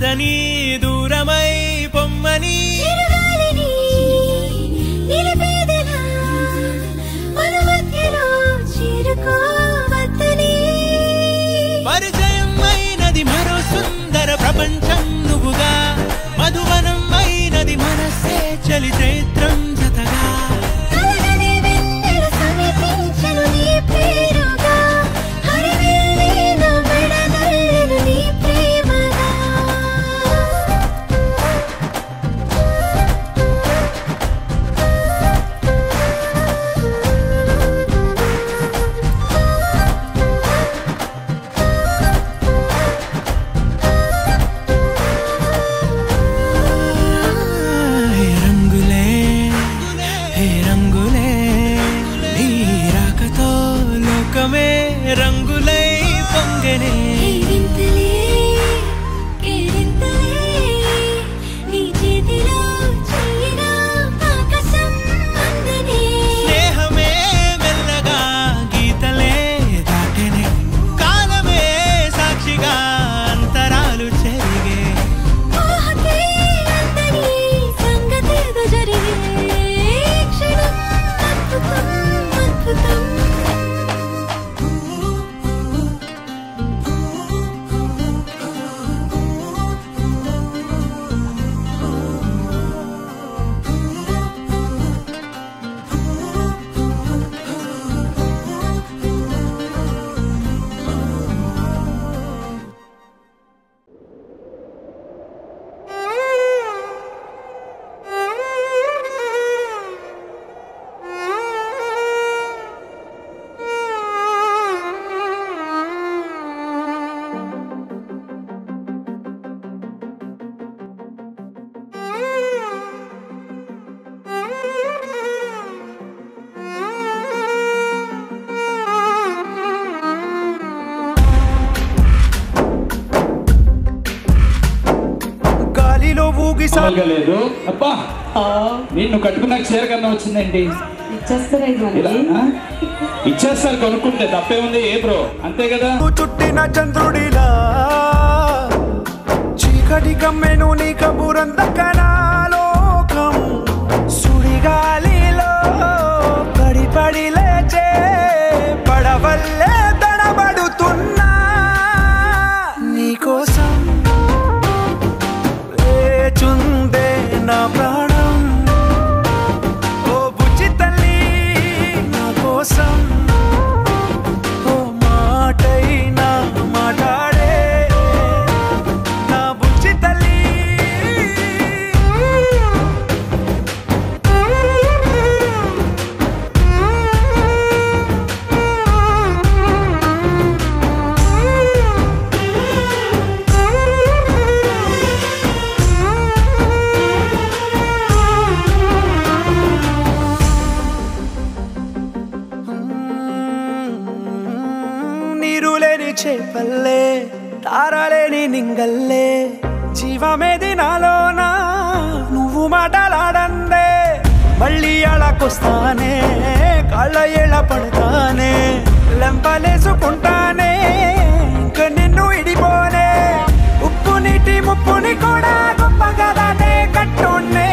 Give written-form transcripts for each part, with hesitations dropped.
వద్దని దూరమై పొమ్మని పరిచయం అయినది మరో సుందర ప్రపంచం నువ్వుగా మధువనం అయినది మనసే చలి చైత్రం జతగా రంగులై పొంగనే స్నేహమే మెల్లగా గీతలే దాటనే కాలమే సాక్షిగా అంతరాలు చెరిగే లేదు అబ్బా నిన్ను కట్టుకున్నాక చీర కన్నా వచ్చిందండి ఇచ్చేస్తారు కొనుక్కుంటే తప్పే ఉంది ఏ బ్రో అంతే కదా చుట్టిన చంద్రుడిలా చీకటి కమ్మెను నీ కబురందకనాలోకం సుడిగాలిలో పడి పడి లేచే పడవల్లే తడబడుతున్నా నీకోసం చుందే నా ప్రాణం ఓ బుజ్జి తల్లి నా కోసం ఓ మాటైనా మాట్లాడే నా బుజ్జి తల్లి చేపల్లే తారలేని నింగల్లే జీవమేది నాలోనా నువ్వు మాటలాడందే మళ్ళీ అళకొస్తానే కాళ్ళ ఏళ్ళ పడతానే లెంపలేసుకుంటానే ఇంక నిన్ను ఇడిపోనే ఉప్పు నీటి ముప్పుని కూడా గొప్పగా దాటే కట్టునే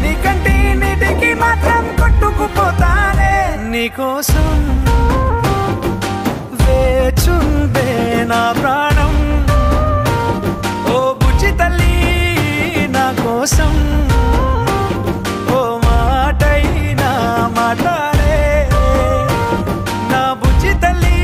నీ కంటి నీటికి మాత్రం కొట్టుకుపోతానే నీకోసం వేచుందే నా ప్రాణం ఓ బుజ్జి తల్లి నా కోసం ఓ మాటైనా మాట్లాడే నా బుజ్జి తల్లి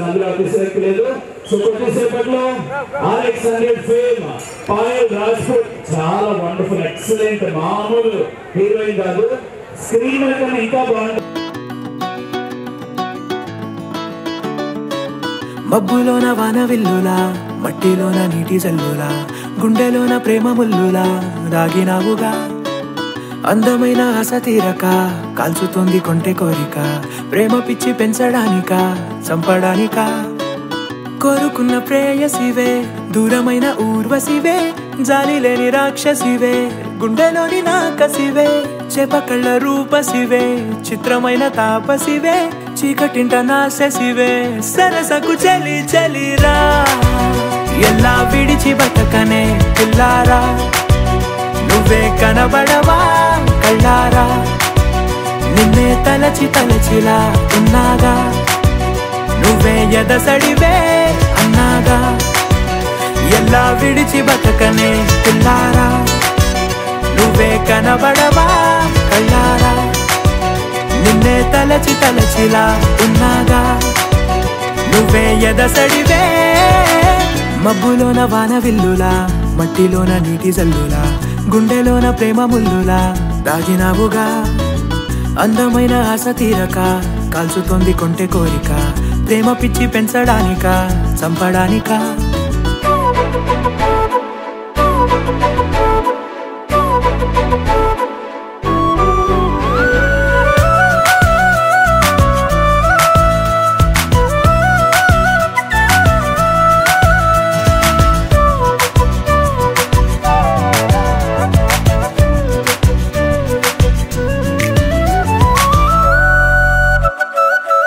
అందులో అతిశయలేదు. సో కొద్దిసేపట్లో RX100 ఫేమ్ పాయల్ రాజ్పూట్ చాలా వండర్ఫుల్ ఎక్సలెంట్ మామూలు హీరోయిన్ కాదు, స్క్రీన్ మీద ఇంకా బాగుంటుంది. మబ్బులోన వానవిల్లులా మట్టిలోన నీటి జల్లులా గుండెలోన ప్రేమ ముల్లులా దాగినావుగా అందమైన ఆశ తీరక కాల్చుతోంది కొంటె కోరిక ప్రేమ పిచ్చి పెంచడానిక చంపడానిక కోరుకున్న ప్రేయసివే దూరమైన ఊర్వశివే జాలి లేని రాక్షసివే గుండెలోని నాకసివే చేపకళ్ళ రూపసివే చిత్రమైన తాపసివే చీకటింట నాశసివే సరసకు చలి చలిరా ఎలా విడిచి బతకనే పిల్లారా నువ్వే కనబడవా కళ్ళారా నిన్నే తలచి తలచిలా ఉన్నాగా నువ్వే ఎదసడివే అన్నాగా ఎలా విడిచి బతకనే పిల్లారా నువ్వే కనబడవా కళ్ళారా నిన్నే తలచి తలచిలా ఉన్నాగా నువ్వే ఎదసడివే మబ్బులోన వానవిల్లులా మట్టిలోన నీటి జల్లులా గుండెలోన ప్రేమ ముల్లులా దాగినావుగా అందమైన ఆశ తీరక కాల్చుతోంది కొంటె కోరిక ప్రేమ పిచ్చి పెంచడానిక చంపడానిక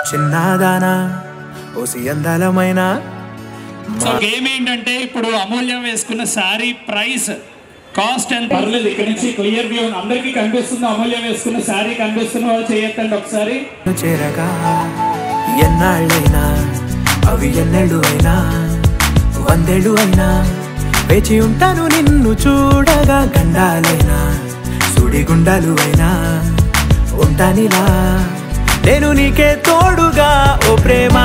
చిన్నదానా ఓసి అందాలమైన సో గేమ్ ఏంటంటే ఇప్పుడు అమూల్యం వేసుకున్న శారీ ప్రైస్ కాస్ట్ ఎంత పర్లేదు ఇక్కడ నుంచి క్లియర్ వ్యూ అందరికీ కనిపిస్తుంది అమూల్యం వేసుకున్న శారీ కనిపిస్తున్న వాళ్ళు చేయొద్దండి ఒకసారి చేరగా ఎన్నాళ్ళైనా అవి ఎన్నెళ్ళు అయినా 100 ఏళ్ళు అయినా వేచి ఉంటాను నిన్ను చూడగా గండాలైనా సుడిగుండాలు అయినా ఉంటానిలా నేను నీకే తోడుగా ఓ ప్రేమ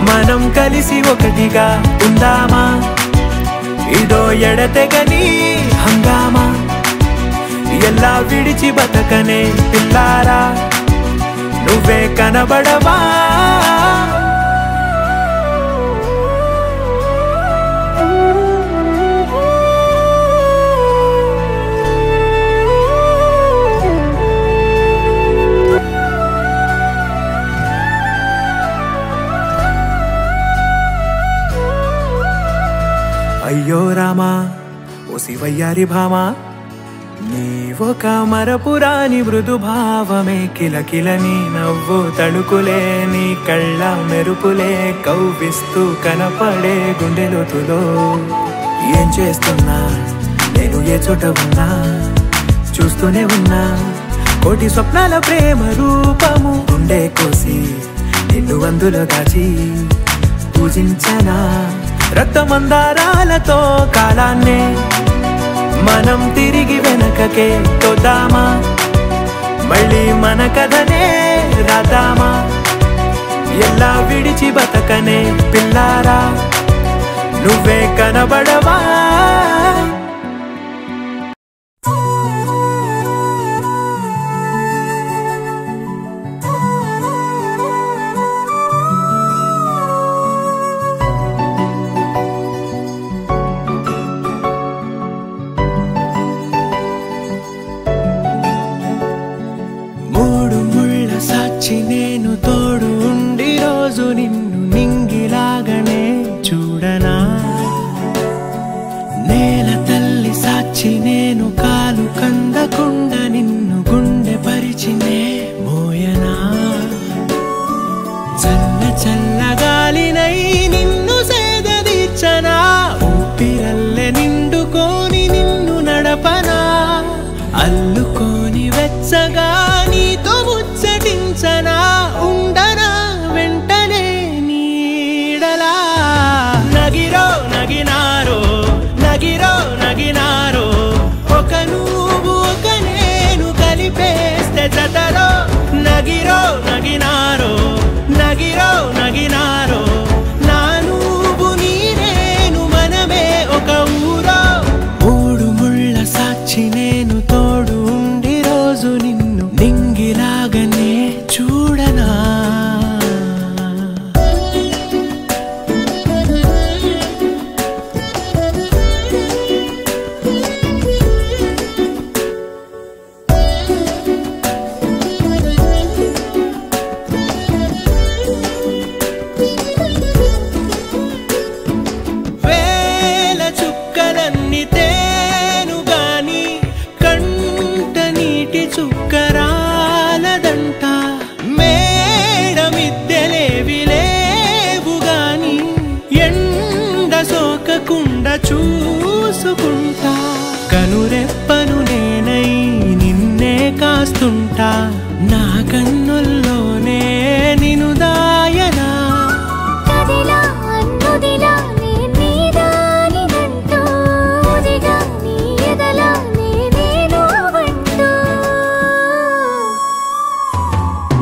మనం కలిసి ఒకటిగా ఉందామా ఇదో ఎడతెగని హంగామా ఎలా విడిచి బతకనే పిల్లారా నువ్వే కనబడవా అయ్యో రామా ఓ శివయ్యారి భామా నీవొక మరపురాని మృదు భావమే కిలకిలని నవ్వు తడుకులే నీ కళ్ళ మెరుపులే కవ్విస్తూ కనపడే గుండెలోతులో ఏం చేస్తున్నా నేను ఏ చోట ఉన్నా చూస్తూనే ఉన్నా కోటి స్వప్నాల ప్రేమ రూపము గుండె కోసి నిన్ను అందులో దాచి పూజించనా రక్తమందారాలతో కాలాన్నే మనం తిరిగి వెనకకే తోదామా మళ్ళీ మన కథనే రాదామా ఎలా విడిచి బతకనే పిల్లారా నువ్వే కనబడవా నేను తోడు ఉండి రోజు నిన్ను నింగిలాగనే చూడనా నేల తల్లి సాక్షి నేను కాలు కందకుండా నిన్ను గుండె పరిచినే మోయనా చల్ల చల్లగాలినై నిన్ను సేదదీర్చనా ఊపిరల్లె నిండుకొని నిన్ను నడపనా అల్లుకొని వెచ్చగా నీతో ముచ్చటించనా ఉండనా వెంటనే నీడలా నగిరో నగినారో నగిరో నగినారో ఒక నువ్వు ఒక నేను కలిపేస్తే జతలో నగిరో నగినారో నగిరో నగినారో నా నువ్వు నీ నేను మనమే ఒక ఊరో చూసుకుంటా కనురెప్పను నేనై నిన్నే కాస్తుంటా నా కన్నుల్లోనే నిను దాయనా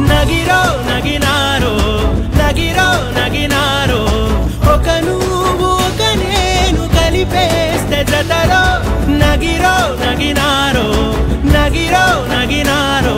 నగిరో నగినారో నగిరో నగినారో ఒక నువ్వు ఒక నేను కలిపేస్తే జతలో నగిరో నగినారో నగిరో నగినారో